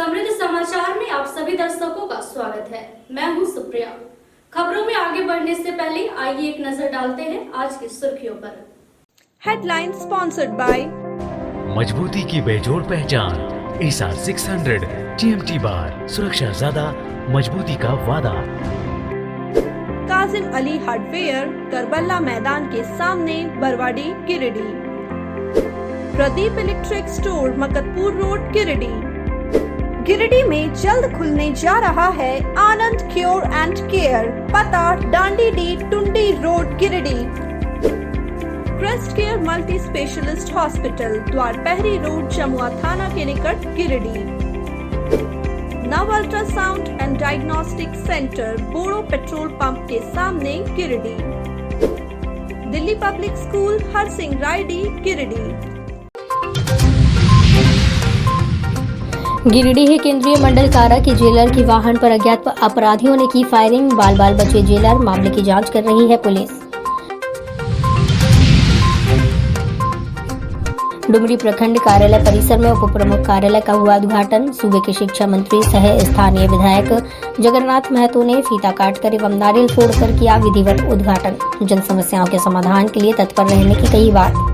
समृद्ध समाचार में आप सभी दर्शकों का स्वागत है। मैं हूं सुप्रिया। खबरों में आगे बढ़ने से पहले आइए एक नजर डालते हैं आज की सुर्खियों पर। हेडलाइन स्पॉन्सर्ड बाय मजबूती की बेजोड़ पहचान एसा 600 TMT बार, सुरक्षा ज्यादा, मजबूती का वादा। काजिम अली हार्डवेयर, करबला मैदान के सामने, Barwadi, Giridih. Pradeep electric store, Maktapur road, Giridih. Giridih में जल्द खुलने जा रहा है आनंद क्योर एंड केयर, पता डांडी डी टुंडी road, Giridih. Crest Care multi specialist hospital, Dwarpahari road, Jamua थाना के निकट, Giridih. Nav ultrasound and diagnostic centre, Boro petrol pump के सामने, गिरिडीह। दिल्ली पब्लिक स्कूल, हर सिंह रायडी, गिरिडीह। गिरिडीह केंद्रीय मंडल कारा के जेलर के वाहन पर अज्ञात अपराधियों ने की फायरिंग, बाल बाल बचे जेलर, मामले की जांच कर रही है पुलिस। डुमरी प्रखंड कार्यालय परिसर में उप प्रमुख कार्यालय का हुआ उद्घाटन। सूबे के शिक्षा मंत्री सह स्थानीय विधायक जगन्नाथ महतो ने फीता काटकर एवं नारियल फोड़कर किया विधिवत उद्घाटन। जन समस्याओं के समाधान के लिए तत्पर रहने की कही बात।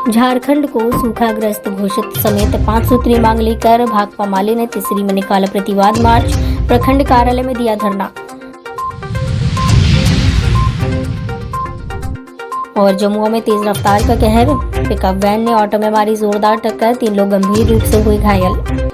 झारखंड को सूखाग्रस्त घोषित समेत 5 सूत्रीय मांग लेकर भाकपा माले ने तिसरी में निकाला प्रतिवाद मार्च, प्रखंड कार्यालय में दिया धरना। और जमुआ में तेज रफ्तार का कहर, पिकअप वैन ने ऑटो में मारी जोरदार टक्कर, 3 लोग गंभीर रूप से हुए घायल।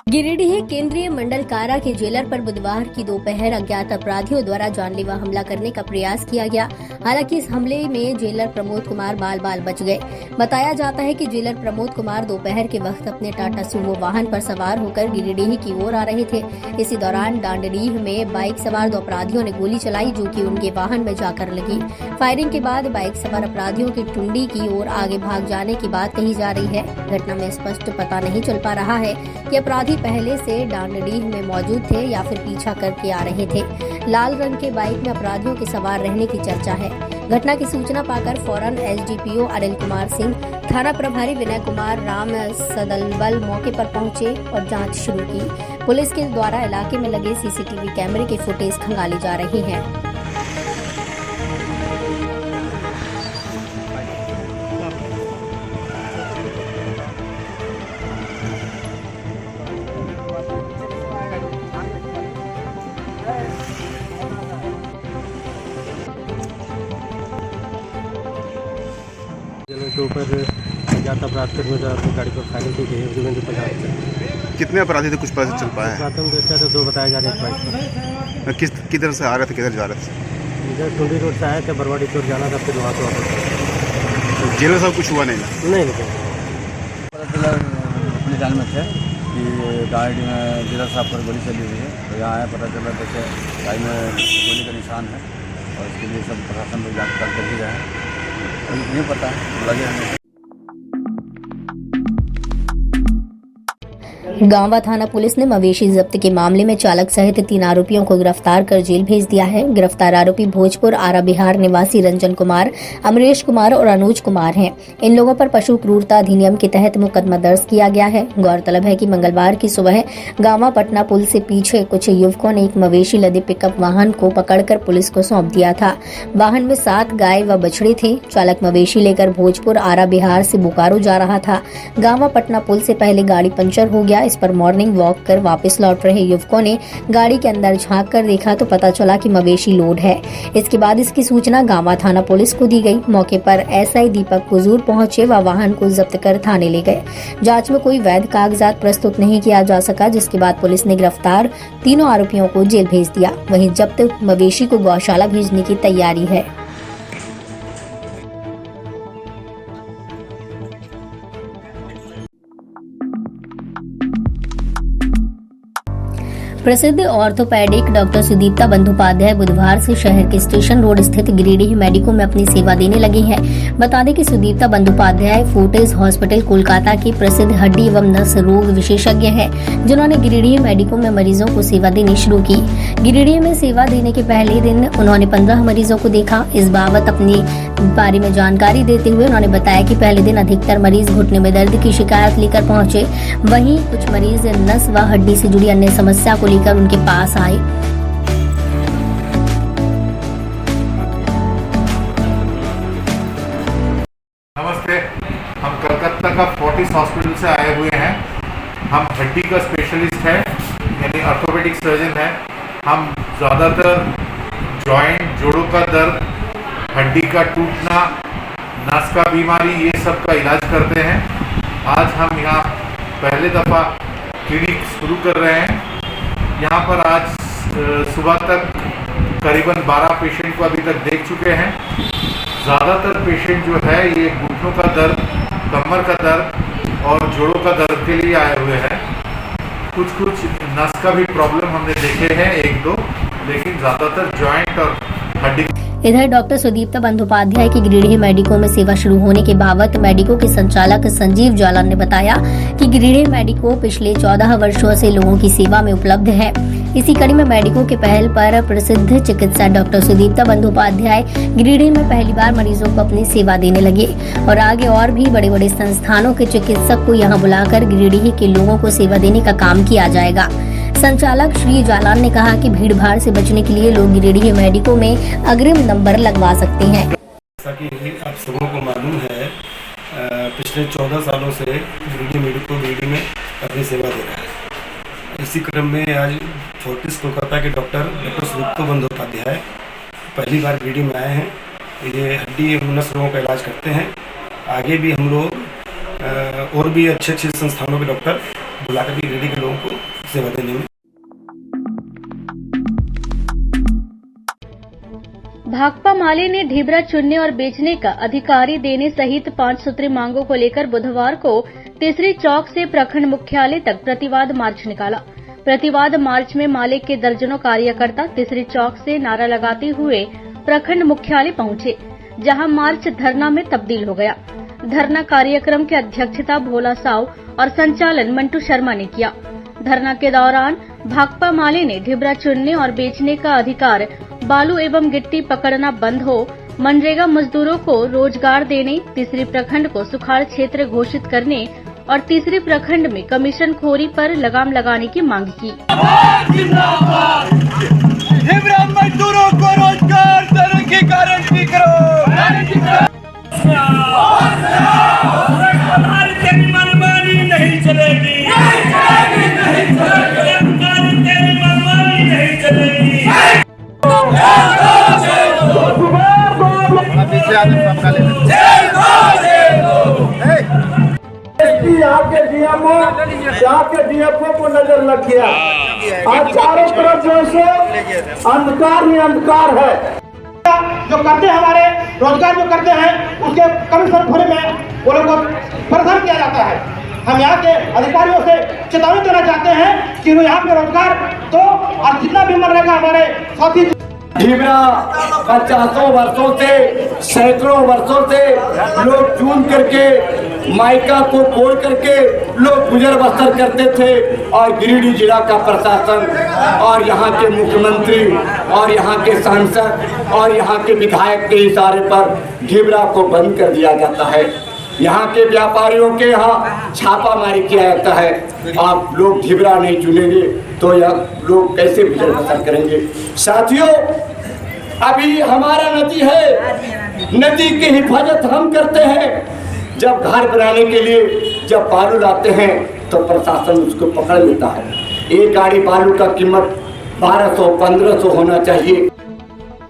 गिरिडीह केंद्रीय मंडल कारा के जेलर पर बुधवार की दोपहर अज्ञात अपराधियों द्वारा जानलेवा हमला करने का प्रयास किया गया। हालांकि इस हमले में जेलर प्रमोद कुमार बाल बाल बच गए। बताया जाता है कि जेलर प्रमोद कुमार दोपहर के वक्त अपने टाटा सूमो वाहन पर सवार होकर गिरिडीह की ओर आ रहे थे। इसी दौरान डांडडीह में बाइक सवार 2 अपराधियों ने गोली चलाई, जो कि उनके वाहन में जाकर लगी। फायरिंग के बाद बाइक सवार अपराधियों की टुंडी की ओर आगे भाग जाने की बात कही जा रही है। घटना में स्पष्ट पता नहीं चल पा रहा है कि अपराधी पहले से डांडडीह में मौजूद थे या फिर पीछा करके आ रहे थे। लाल रंग के बाइक में अपराधियों के सवार रहने की चर्चा है। घटना की सूचना पाकर फौरन SDPO अनिल कुमार सिंह, थाना प्रभारी विनय कुमार राम सदलबल मौके पर पहुंचे और जांच शुरू की। पुलिस के द्वारा इलाके में लगे CCTV कैमरे की फुटेज खंगाली जा रही है। के ऊपर अज्ञात अपराधियों द्वारा अपनी गाड़ी पर फायरिंग की गई। कितने अपराधी थे, कुछ पता चल पाया है? प्राथमिक दृष्टया तो 2 बताए जा रहे हैं बाइक पर। किधर से आ रहे थे, किधर जा रहे थे? इधर टुंडी रोड से आए थे, बरवाडी की ओर जाना था, फिर वहाँ से वापस। जेलर साहब कुछ हुआ नहीं ना? नहीं पता चला अपने जान में थे कि गाड़ी में जेलर साहब पर गोली चली हुई है, तो यहाँ आया, पता चला जैसे गाड़ी में गोली का निशान है और इसके लिए सब प्रशासन लोग जाँच कर ही रहे हैं। नहीं पता लगे हमें। गांवा थाना पुलिस ने मवेशी जब्त के मामले में चालक सहित 3 आरोपियों को गिरफ्तार कर जेल भेज दिया है। गिरफ्तार आरोपी भोजपुर आरा बिहार निवासी रंजन कुमार, अमरेश कुमार और अनुज कुमार हैं। इन लोगों पर पशु क्रूरता अधिनियम के तहत मुकदमा दर्ज किया गया है। गौरतलब है कि मंगलवार की सुबह गांवा पटना पुल से पीछे कुछ युवकों ने एक मवेशी लदे पिकअप वाहन को पकड़कर पुलिस को सौंप दिया था। वाहन में 7 गाय व बछड़े थे। चालक मवेशी लेकर भोजपुर आरा बिहार से बोकारो जा रहा था। गांवा पटना पुल से पहले गाड़ी पंचर हो गया। इस पर मॉर्निंग वॉक कर वापस लौट रहे युवकों ने गाड़ी के अंदर झांक कर देखा तो पता चला कि मवेशी लोड है। इसके बाद इसकी सूचना गांवा थाना पुलिस को दी गई। मौके पर SI दीपक हुजूर पहुंचे व वाहन को जब्त कर थाने ले गए। जांच में कोई वैध कागजात प्रस्तुत नहीं किया जा सका, जिसके बाद पुलिस ने गिरफ्तार तीनों आरोपियों को जेल भेज दिया। वहीं जब्त मवेशी को गौशाला भेजने की तैयारी है। प्रसिद्ध ऑर्थोपेडिक डॉक्टर सुदीप्ता बंदोपाध्याय बुधवार से शहर के स्टेशन रोड स्थित गिरिडीह मेडिको में अपनी सेवा देने लगे हैं। बता दें कि सुदीप्ता बंदोपाध्याय फोर्टिस हॉस्पिटल कोलकाता की प्रसिद्ध हड्डी एवं नस रोग विशेषज्ञ हैं, जिन्होंने गिरिडीह मेडिको में मरीजों को सेवा देनी शुरू की। गिरिडीह में सेवा देने के पहले दिन उन्होंने 15 मरीजों को देखा। इस बाबत अपनी बारे में जानकारी देते हुए उन्होंने बताया कि पहले दिन अधिकतर मरीज घुटने में दर्द की शिकायत लेकर पहुंचे, वहीं कुछ मरीज नस व हड्डी से जुड़ी अन्य समस्या को लेकर उनके पास आए। नमस्ते, हम कलकत्ता का फोर्टिस हॉस्पिटल से आए हुए हैं। हम हड्डी का स्पेशलिस्ट है, यानी ऑर्थोपेडिक सर्जन है। हम ज़्यादातर जॉइंट, जोड़ों का दर्द, हड्डी का टूटना, नस का बीमारी, ये सब का इलाज करते हैं। आज हम यहाँ पहले दफ़ा क्लिनिक शुरू कर रहे हैं। यहाँ पर आज सुबह तक करीबन 12 पेशेंट को अभी तक देख चुके हैं। ज़्यादातर पेशेंट जो है ये घुटनों का दर्द, कमर का दर्द और जोड़ों का दर्द के लिए आए हुए हैं। कुछ नस का भी प्रॉब्लम हमने देखे हैं 1-2, लेकिन ज़्यादातर जॉइंट और हड्डी। इधर डॉक्टर सुदीप्ता बंदोपाध्याय की गिरिडीह मेडिको में सेवा शुरू होने के बाबत मेडिको के संचालक संजीव जालान ने बताया कि गिरिडीह मेडिको पिछले 14 वर्षों से लोगों की सेवा में उपलब्ध है। इसी कड़ी में मेडिको के पहल पर प्रसिद्ध चिकित्सक डॉक्टर सुदीप्ता बंदोपाध्याय गिरिडीह में पहली बार मरीजों को अपनी सेवा देने लगे और आगे और भी बड़े बड़े संस्थानों के चिकित्सक को यहाँ बुलाकर गिरिडीह के लोगों को सेवा देने का काम किया जाएगा। संचालक श्री जालान ने कहा कि भीड़ भाड़ से बचने के लिए लोग गिरिडीह मेडिको में अग्रिम नंबर लगवा सकते हैं। जैसा कि आप सबों को मालूम है, पिछले 14 सालों से गिरिडीह मेडिको गिरिडीह में अपनी सेवा दे रहा है। इसी क्रम में आज फोर्टिस कोलकाता के डॉक्टर सुदीप्ता बंदोपाध्याय पहली बार गिरिडीह में आए हैं। ये हड्डी एवं नस रोगों का इलाज करते हैं। आगे भी हम लोग और भी अच्छे संस्थानों के डॉक्टर बुलाकर भी गिरिडीह के लोगों को सेवा देने में। भाकपा माले ने ढिबरा चुनने और बेचने का अधिकारी देने सहित 5 सूत्री मांगों को लेकर बुधवार को तीसरी चौक से प्रखंड मुख्यालय तक प्रतिवाद मार्च निकाला। प्रतिवाद मार्च में माले के दर्जनों कार्यकर्ता तीसरी चौक से नारा लगाते हुए प्रखंड मुख्यालय पहुंचे, जहां मार्च धरना में तब्दील हो गया। धरना कार्यक्रम की अध्यक्षता भोला साव और संचालन मंटू शर्मा ने किया। धरना के दौरान भाकपा माले ने ढिबरा चुनने और बेचने का अधिकार, बालू एवं गिट्टी पकड़ना बंद हो, मनरेगा मजदूरों को रोजगार देने, तीसरी प्रखंड को सुखाड़ क्षेत्र घोषित करने और तीसरी प्रखंड में कमीशन खोरी पर लगाम लगाने की मांग की। ढिबरा मजदूरों को रोजगार देने की गारंटी करो। तेरी मनमानी नहीं चलेगी, तेरी मनमानी नहीं चलेगी। यहाँ के डीएफओ को नजर लग गया। आज चारों तरफ जो है अंधकार ही अंधकार है। जो करते हैं, हमारे रोजगार जो करते हैं, उसके कमीशन खोने में वो लोग को परेशान किया जाता है। हम यहाँ के अधिकारियों से चेतावनी देना चाहते हैं कि वो यहाँ पे रोजगार तो और जितना भी मनरेगा हमारे साथी ढिबरा 50 वर्षों से, सैकड़ों वर्षों से लोग चून करके, माइका को तोड़ करके लोग गुजर बसर करते थे। और गिरिडीह जिला का प्रशासन और यहाँ के मुख्यमंत्री और यहाँ के सांसद और यहाँ के विधायक के इशारे पर ढिबरा को बंद कर दिया जाता है। यहाँ के व्यापारियों के यहाँ छापामारी किया जाता है। आप लोग ढिबरा नहीं चुनेंगे तो यह लोग कैसे गुजर बसर करेंगे? साथियों, अभी हमारा नदी है, नदी की हिफाजत हम करते हैं। जब घर बनाने के लिए जब बालू लाते हैं तो प्रशासन उसको पकड़ लेता है। एक गाड़ी बालू का कीमत 1200-1500 होना चाहिए।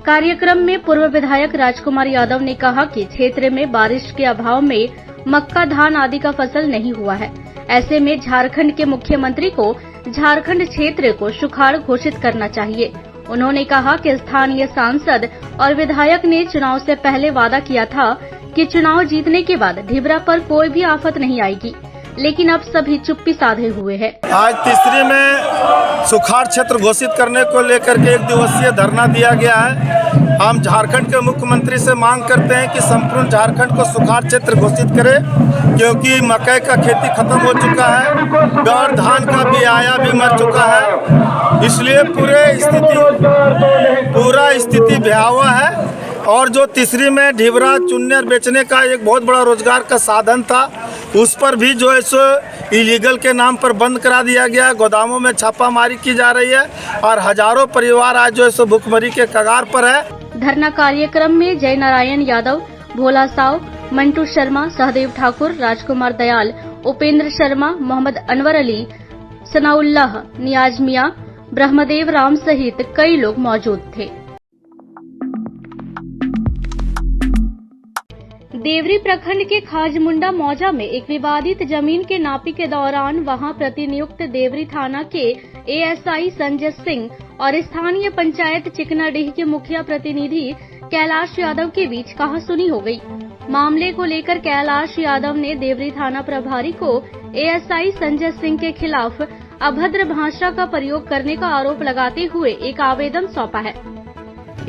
कार्यक्रम में पूर्व विधायक राजकुमार यादव ने कहा कि क्षेत्र में बारिश के अभाव में मक्का, धान आदि का फसल नहीं हुआ है। ऐसे में झारखंड के मुख्यमंत्री को झारखंड क्षेत्र को सुखाड़ घोषित करना चाहिए। उन्होंने कहा कि स्थानीय सांसद और विधायक ने चुनाव से पहले वादा किया था कि चुनाव जीतने के बाद ढिबरा पर कोई भी आफत नहीं आएगी। लेकिन अब सभी चुप्पी साधे हुए हैं। आज तीसरी में सुखाड़ क्षेत्र घोषित करने को लेकर के 1 दिवसीय धरना दिया गया है। हम झारखंड के मुख्यमंत्री से मांग करते हैं कि संपूर्ण झारखंड को सुखाड़ क्षेत्र घोषित करें, क्योंकि मकई का खेती खत्म हो चुका है और धान का बियाया भी मर चुका है। इसलिए पूरा स्थिति भयावह है। और जो तीसरी में ढिबरा चुन्नी बेचने का एक बहुत बड़ा रोजगार का साधन था, उस पर भी जो है सो इलीगल के नाम पर बंद करा दिया गया। गोदामों में छापामारी की जा रही है और हजारों परिवार आज जो है सो भुखमरी के कगार पर है। धरना कार्यक्रम में जय नारायण यादव, भोला साव, मंटू शर्मा, सहदेव ठाकुर, राजकुमार दयाल, उपेंद्र शर्मा, मोहम्मद अनवर अली, सनाउल्लाह, नियाज मियां, ब्रह्मदेव राम सहित कई लोग मौजूद थे। देवरी प्रखंड के खाजमुंडा मौजा में एक विवादित जमीन के नापी के दौरान वहां प्रतिनियुक्त देवरी थाना के एएसआई संजय सिंह और स्थानीय पंचायत चिकनाडीह के मुखिया प्रतिनिधि कैलाश यादव के बीच कहासुनी हो गई। मामले को लेकर कैलाश यादव ने देवरी थाना प्रभारी को एएसआई संजय सिंह के खिलाफ अभद्र भाषा का प्रयोग करने का आरोप लगाते हुए एक आवेदन सौंपा है।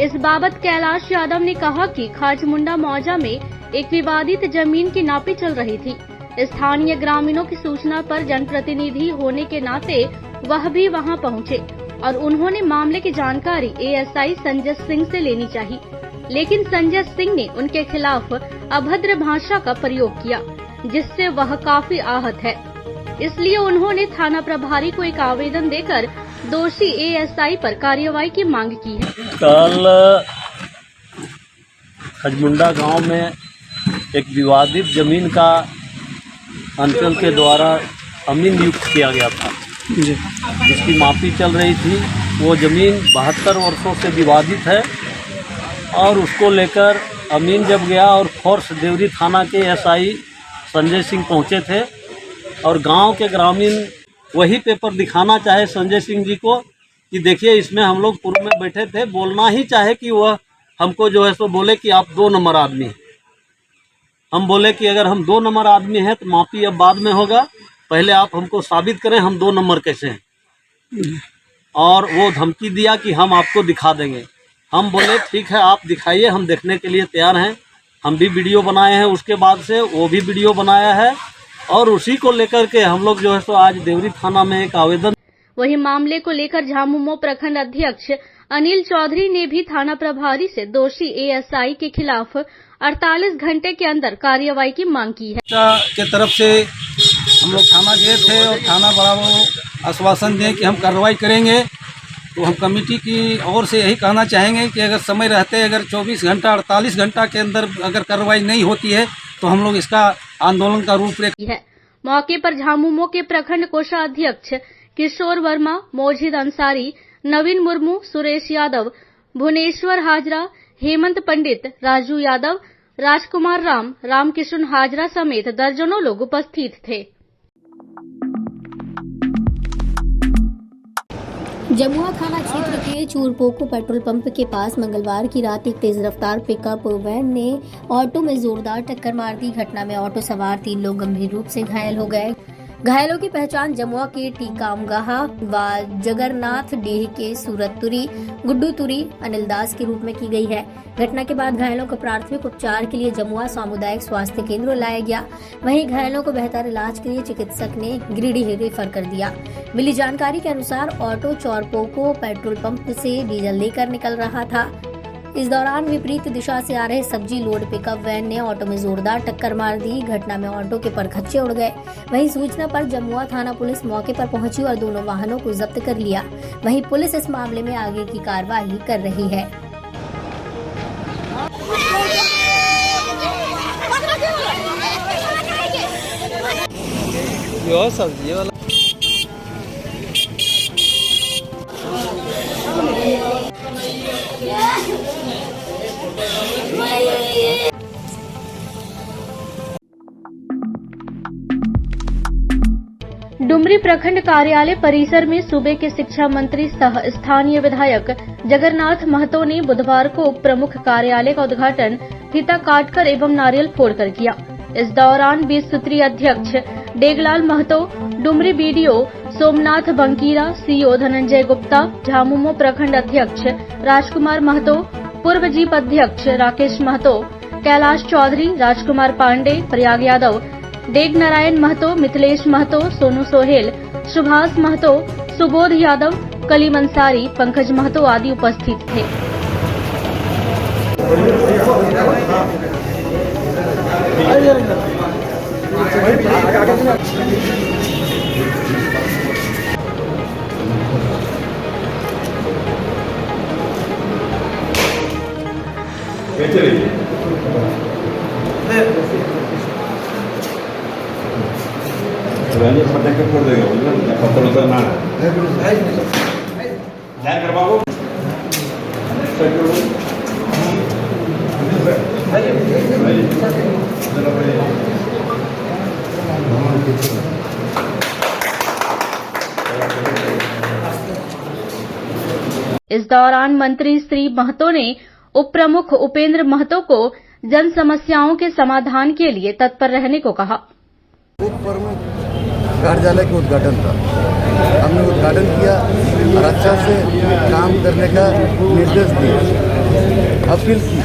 इस बाबत कैलाश यादव ने कहा कि खाजमुंडा मौजा में एक विवादित जमीन की नापी चल रही थी। स्थानीय ग्रामीणों की सूचना पर जनप्रतिनिधि होने के नाते वह भी वहां पहुंचे और उन्होंने मामले की जानकारी एएसआई संजय सिंह से लेनी चाहिए, लेकिन संजय सिंह ने उनके खिलाफ अभद्र भाषा का प्रयोग किया, जिससे वह काफी आहत है। इसलिए उन्होंने थाना प्रभारी को एक आवेदन देकर दोषी एएसआई पर कार्रवाई की मांग की है। कल खजमुंडा गांव में एक विवादित जमीन का अंचल के द्वारा अमीन नियुक्त किया गया था, जिसकी मापी चल रही थी। वो ज़मीन 72 वर्षों से विवादित है और उसको लेकर अमीन जब गया और फोर्स देवरी थाना के एसआई संजय सिंह पहुंचे थे और गांव के ग्रामीण वही पेपर दिखाना चाहे संजय सिंह जी को कि देखिए इसमें हम लोग पूर्व में बैठे थे, बोलना ही चाहे कि वह हमको जो है सो बोले कि आप 2 नंबर आदमी हैं। हम बोले कि अगर हम 2 नंबर आदमी हैं तो मापी अब बाद में होगा, पहले आप हमको साबित करें हम 2 नंबर कैसे हैं। और वो धमकी दिया कि हम आपको दिखा देंगे। हम बोले ठीक है आप दिखाइए, हम देखने के लिए तैयार हैं। हम भी वीडियो बनाए हैं, उसके बाद से वो भी वीडियो बनाया है और उसी को लेकर के हम लोग जो है सो आज देवरी थाना में एक आवेदन। वही मामले को लेकर झामुमो प्रखंड अध्यक्ष अनिल चौधरी ने भी थाना प्रभारी से दोषी एएसआई के खिलाफ 48 घंटे के अंदर कार्रवाई की मांग की है। के तरफ से हम लोग थाना गए थे और थाना बड़ा वो आश्वासन दिए कि हम कार्रवाई करेंगे। तो हम कमेटी की ओर से यही कहना चाहेंगे कि अगर समय रहते अगर 24 घंटा 48 घंटा के अंदर अगर कार्रवाई नहीं होती है तो हम लोग इसका आंदोलन का रूपरेखा है। मौके पर झामुमो के प्रखंड कोषाध्यक्ष किशोर वर्मा, मोजिद अंसारी, नवीन मुर्मू, सुरेश यादव, भुवनेश्वर हाजरा, हेमंत पंडित, राजू यादव, राजकुमार राम, रामकिशन हाजरा समेत दर्जनों लोग उपस्थित थे। जमुआ थाना क्षेत्र के चूरपोको पेट्रोल पंप के पास मंगलवार की रात एक तेज रफ्तार पिकअप वैन ने ऑटो में जोरदार टक्कर मार दी। घटना में ऑटो सवार 3 लोग गंभीर रूप से घायल हो गए। घायलों की पहचान जमुआ के टीकामगाहा व जगन्नाथ डीह के सूरतपुरी, गुड्डूतुरी, अनिल दास के रूप में की गई है। घटना के बाद घायलों को प्राथमिक उपचार के लिए जमुआ सामुदायिक स्वास्थ्य केंद्र लाया गया। वहीं घायलों को बेहतर इलाज के लिए चिकित्सक ने गिरिडीह रेफर कर दिया। मिली जानकारी के अनुसार ऑटो चौरपोको पेट्रोल पंप से डीजल लेकर निकल रहा था। इस दौरान विपरीत दिशा से आ रहे सब्जी लोड पिकअप वैन ने ऑटो में जोरदार टक्कर मार दी। घटना में ऑटो के परखच्चे उड़ गए। वहीं सूचना पर जमुआ थाना पुलिस मौके पर पहुंची और दोनों वाहनों को जब्त कर लिया। वहीं पुलिस इस मामले में आगे की कार्रवाई कर रही है। सब्जी वाला डुमरी प्रखंड कार्यालय परिसर में सूबे के शिक्षा मंत्री सह स्थानीय विधायक जगन्नाथ महतो ने बुधवार को उप प्रमुख कार्यालय का उद्घाटन फीता काटकर एवं नारियल फोड़कर किया। इस दौरान 20 सूत्रीय अध्यक्ष डेगलाल महतो, डुमरी बीडीओ सोमनाथ बंकीरा, सीओ धनंजय गुप्ता, झामुमो प्रखंड अध्यक्ष राजकुमार महतो, पूर्व जीप अध्यक्ष राकेश महतो, कैलाश चौधरी, राजकुमार पांडे, प्रयाग यादव, डेग नारायण महतो, मिथिलेश महतो, सोनू सोहेल, सुभाष महतो, सुबोध यादव, कलीम अंसारी, पंकज महतो आदि उपस्थित थे। इस दौरान मंत्री श्री महतो ने उप प्रमुख उपेंद्र महतो को जन समस्याओं के समाधान के लिए तत्पर रहने को कहा। उप प्रमुख कार्यालय का उद्घाटन था, हमने उद्घाटन किया और अच्छा से काम करने का निर्देश दिया, अपील की।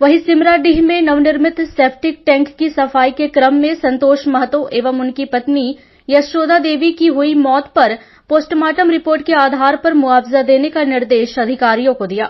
वहीं सिमराडीह में नवनिर्मित सेप्टिक टैंक की सफाई के क्रम में संतोष महतो एवं उनकी पत्नी यशोदा देवी की हुई मौत पर पोस्टमार्टम रिपोर्ट के आधार पर मुआवजा देने का निर्देश अधिकारियों को दिया।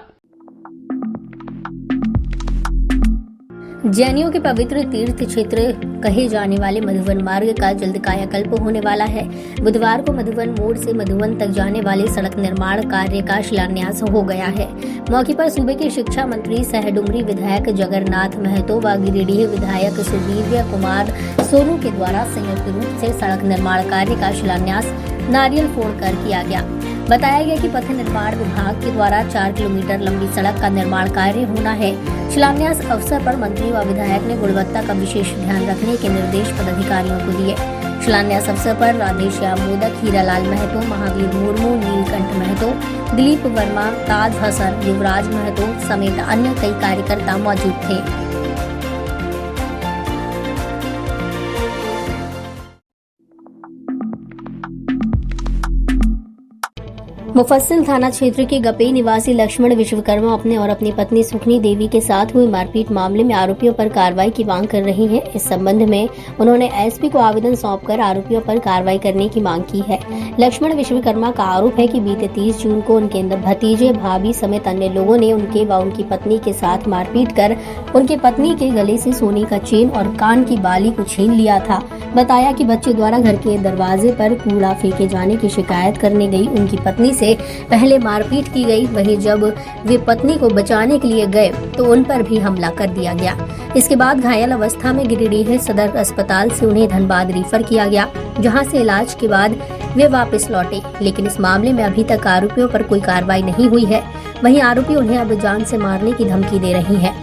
जैनियों के पवित्र तीर्थ क्षेत्र कहे जाने वाले मधुवन मार्ग का जल्द कायाकल्प होने वाला है। बुधवार को मधुवन मोड़ से मधुवन तक जाने वाले सड़क निर्माण कार्य का शिलान्यास हो गया है। मौके पर सूबे के शिक्षा मंत्री सह डुमरी विधायक जगन्नाथ महतो व गिरिडीह विधायक सुदीव्य कुमार सोनू के द्वारा संयुक्त रूप से सड़क निर्माण कार्य का शिलान्यास नारियल फोड़कर किया गया। बताया गया कि पथ निर्माण विभाग के द्वारा 4 किलोमीटर लंबी सड़क का निर्माण कार्य होना है। शिलान्यास अवसर पर मंत्री व विधायक ने गुणवत्ता का विशेष ध्यान रखने के निर्देश पदाधिकारियों को दिए। शिलान्यास अवसर पर राधेश्याम मोदक, हीरालाल महतो, महावीर मुर्मू, नीलकंठ महतो, दिलीप वर्मा, ताज हसन, युवराज महतो समेत अन्य कई कार्यकर्ता मौजूद थे। मुफस्सिल थाना क्षेत्र के गपे निवासी लक्ष्मण विश्वकर्मा अपने और अपनी पत्नी सुखनी देवी के साथ हुई मारपीट मामले में आरोपियों पर कार्रवाई की मांग कर रही हैं। इस संबंध में उन्होंने एसपी को आवेदन सौंपकर आरोपियों पर कार्रवाई करने की मांग की है। लक्ष्मण विश्वकर्मा का आरोप है कि बीते 30 जून को उनके भतीजे, भाभी समेत अन्य लोगों ने उनके व उनकी पत्नी के साथ मारपीट कर उनके पत्नी के गले से सोने का चेन और कान की बाली को छीन लिया था। बताया कि बच्चे द्वारा घर के दरवाजे पर कूड़ा फेंके जाने की शिकायत करने गई उनकी पत्नी से पहले मारपीट की गई। वहीं जब वे पत्नी को बचाने के लिए गए तो उन पर भी हमला कर दिया गया। इसके बाद घायल अवस्था में गिरिडीह सदर अस्पताल से उन्हें धनबाद रेफर किया गया, जहां से इलाज के बाद वे वापस लौटे। लेकिन इस मामले में अभी तक आरोपियों पर कोई कार्रवाई नहीं हुई है। वहीं आरोपी उन्हें अब जान से मारने की धमकी दे रही है।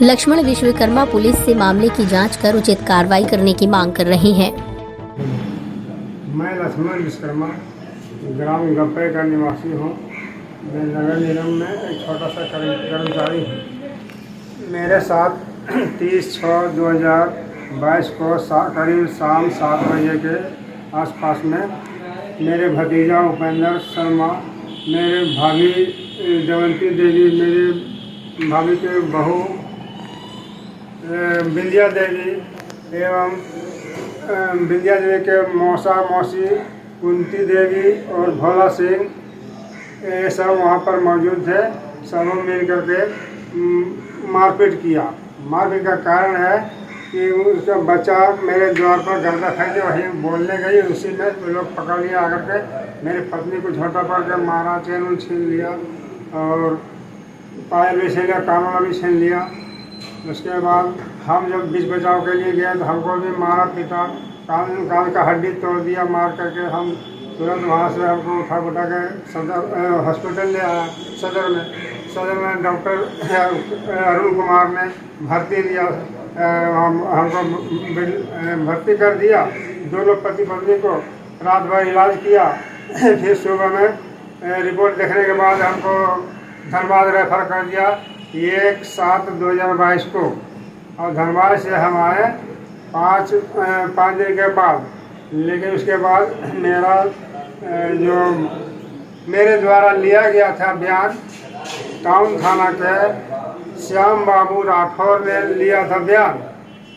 लक्ष्मण विश्वकर्मा पुलिस से मामले की जांच कर उचित कार्रवाई करने की मांग कर रही हैं। मैं लक्ष्मण विश्वकर्मा ग्राम गप्पे का निवासी हूँ। मैं नगर निगम में एक छोटा सा कर्मचारी हूँ। मेरे साथ 30/6/2022 को करीब शाम 7 बजे के आसपास में मेरे भतीजा उपेंद्र शर्मा, मेरे भाभी जयंती देवी, मेरे भाभी के बहू विंध्या देवी एवं विंध्या देवी के मौसी कुंती देवी और भोला सिंह, ये सब वहाँ पर मौजूद थे। सब मिल करके मारपीट किया। मारपीट का कारण है कि उसका बच्चा मेरे द्वार पर गर्दा फेंके, वहीं बोलने गई, उसी में लोग पकड़ लिया आकर के मेरी पत्नी को झोटा पड़ के मारा, चैन छीन लिया और पायल भी छीन लिया, कानून भी छीन लिया। उसके बाद हम जब बीच बचाव के लिए गए तो हमको भी मारा पीटा, कान का हड्डी तोड़ दिया मार करके। हम तुरंत वहाँ से हमको उठा उठा के सदर हॉस्पिटल ले आया। सदर में डॉक्टर अरुण कुमार ने भर्ती लिया, हमको भर्ती कर दिया। दोनों पति पत्नी को रात भर इलाज किया। फिर सुबह में रिपोर्ट देखने के बाद हमको धनबाद रेफर कर दिया 1/7/2022 को। और धनबाद से हम आए 5 दिन के बाद। लेकिन उसके बाद जो मेरे द्वारा लिया गया था बयान, टाउन थाना के श्याम बाबू राठौर ने लिया था बयान।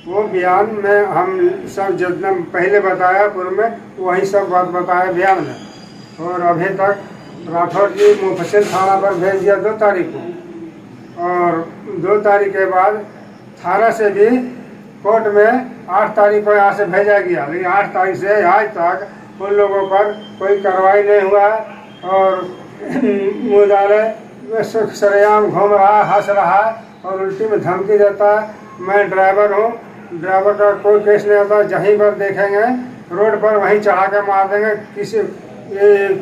वो बयान में हम सब जितना पहले बताया पूर्व में वही सब बात बताया बयान में। और अभी तक राठौर जी मुफस्सिल थाना पर भेज दिया 2 तारीख को, और 2 तारीख के बाद थाना से भी कोर्ट में 8 तारीख को यहाँ से भेजा गया। लेकिन 8 तारीख से आज तक उन लोगों पर कोई कार्रवाई नहीं हुआ और मुदाले सरेआम घूम रहा, हंस रहा और उल्टी में धमकी देता है। मैं ड्राइवर हूँ, ड्राइवर का कोई केस नहीं होता, जहीं पर देखेंगे रोड पर वहीं चढ़ा के मार देंगे। किसी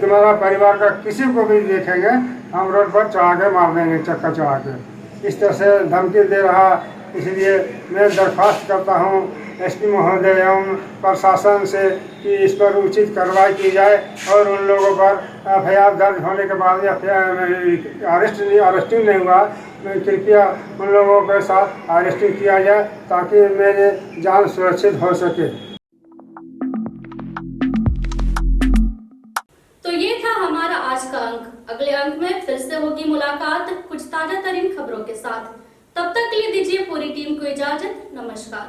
तुम्हारा परिवार का किसी को भी देखेंगे हम रोड पर चढ़ा के मार देंगे, चक्का चढ़ा के। इस तरह से धमकी दे रहा। इसलिए मैं दरख्वास्त करता हूँ एसपी महोदय एवं प्रशासन से कि इस पर उचित कार्रवाई की जाए और उन लोगों पर एफआईआर दर्ज होने के बाद अरेस्टिंग नहीं हुआ, कृपया उन लोगों के साथ अरेस्टिंग किया जाए ताकि मेरी जान सुरक्षित हो सके। तो ये था हमारा आज का अंक। अगले अंक में फिर से होगी मुलाकात कुछ ताजा तरीन खबरों के साथ। तब तक के लिए दीजिए पूरी टीम को इजाजत। नमस्कार।